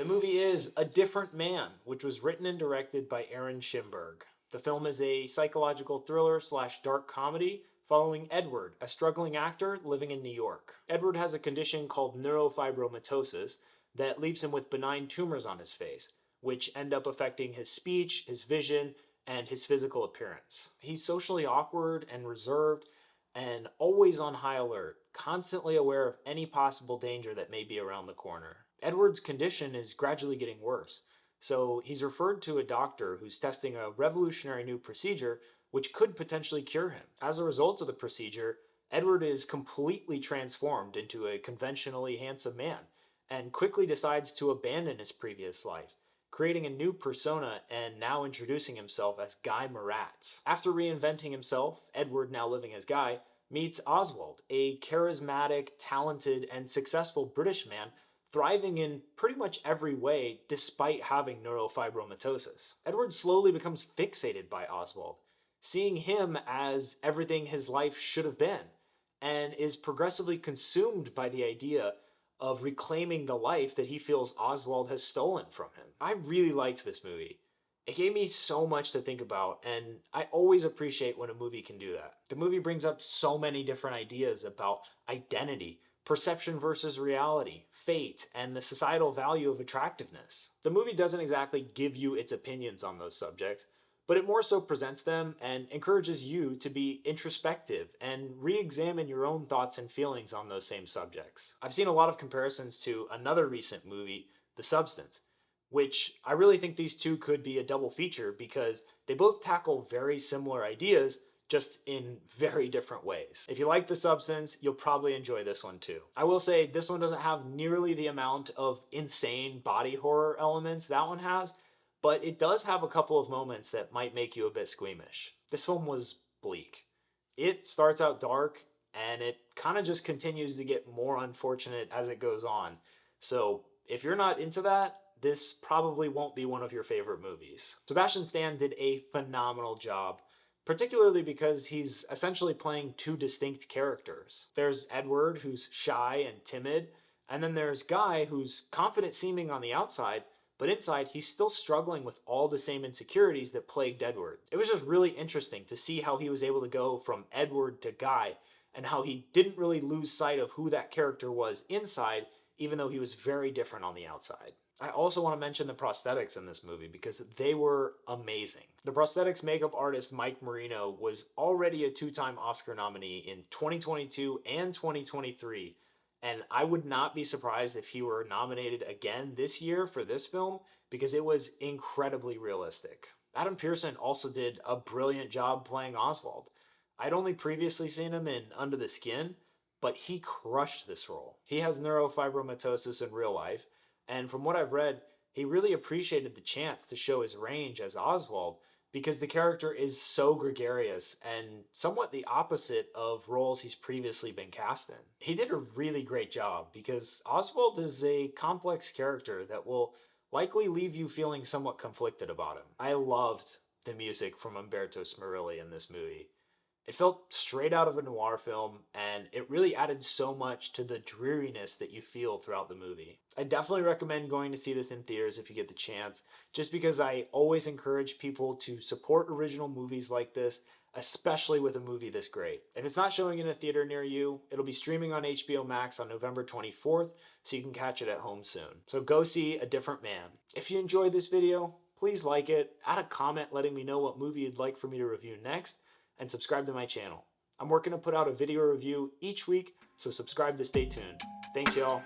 The movie is A Different Man, which was written and directed by Aaron Schimberg. The film is a psychological thriller / dark comedy following Edward, a struggling actor living in New York. Edward has a condition called neurofibromatosis that leaves him with benign tumors on his face, which end up affecting his speech, his vision, and his physical appearance. He's socially awkward and reserved and always on high alert, constantly aware of any possible danger that may be around the corner. Edward's condition is gradually getting worse, so he's referred to a doctor who's testing a revolutionary new procedure which could potentially cure him. As a result of the procedure, Edward is completely transformed into a conventionally handsome man and quickly decides to abandon his previous life, creating a new persona and now introducing himself as Guy Maratz. After reinventing himself, Edward, now living as Guy, meets Oswald, a charismatic, talented, and successful British man thriving in pretty much every way despite having neurofibromatosis. Edward slowly becomes fixated by Oswald, seeing him as everything his life should have been, and is progressively consumed by the idea of reclaiming the life that he feels Oswald has stolen from him. I really liked this movie. It gave me so much to think about, and I always appreciate when a movie can do that. The movie brings up so many different ideas about identity, perception versus reality, fate, and the societal value of attractiveness. The movie doesn't exactly give you its opinions on those subjects, but it more so presents them and encourages you to be introspective and re-examine your own thoughts and feelings on those same subjects. I've seen a lot of comparisons to another recent movie, The Substance, which I really think these two could be a double feature because they both tackle very similar ideas, just in very different ways. If you like The Substance, you'll probably enjoy this one too. I will say this one doesn't have nearly the amount of insane body horror elements that one has, but it does have a couple of moments that might make you a bit squeamish. This film was bleak. It starts out dark, and it kind of just continues to get more unfortunate as it goes on. So if you're not into that, this probably won't be one of your favorite movies. Sebastian Stan did a phenomenal job, particularly because he's essentially playing two distinct characters. There's Edward, who's shy and timid, and then there's Guy, who's confident seeming on the outside, but inside he's still struggling with all the same insecurities that plagued Edward. It was just really interesting to see how he was able to go from Edward to Guy, and how he didn't really lose sight of who that character was inside, even though he was very different on the outside. I also want to mention the prosthetics in this movie because they were amazing. The prosthetics makeup artist Mike Marino was already a two-time Oscar nominee in 2022 and 2023, and I would not be surprised if he were nominated again this year for this film because it was incredibly realistic. Adam Pearson also did a brilliant job playing Oswald. I'd only previously seen him in Under the Skin, but he crushed this role. He has neurofibromatosis in real life, and from what I've read, he really appreciated the chance to show his range as Oswald because the character is so gregarious and somewhat the opposite of roles he's previously been cast in. He did a really great job because Oswald is a complex character that will likely leave you feeling somewhat conflicted about him. I loved the music from Umberto Smerilli in this movie. It felt straight out of a noir film, and it really added so much to the dreariness that you feel throughout the movie. I definitely recommend going to see this in theaters if you get the chance, just because I always encourage people to support original movies like this, especially with a movie this great. If it's not showing in a theater near you, it'll be streaming on HBO Max on November 24th, so you can catch it at home soon. So go see A Different Man. If you enjoyed this video, please like it, add a comment letting me know what movie you'd like for me to review next, and subscribe to my channel. I'm working to put out a video review each week, so subscribe to stay tuned. Thanks, y'all.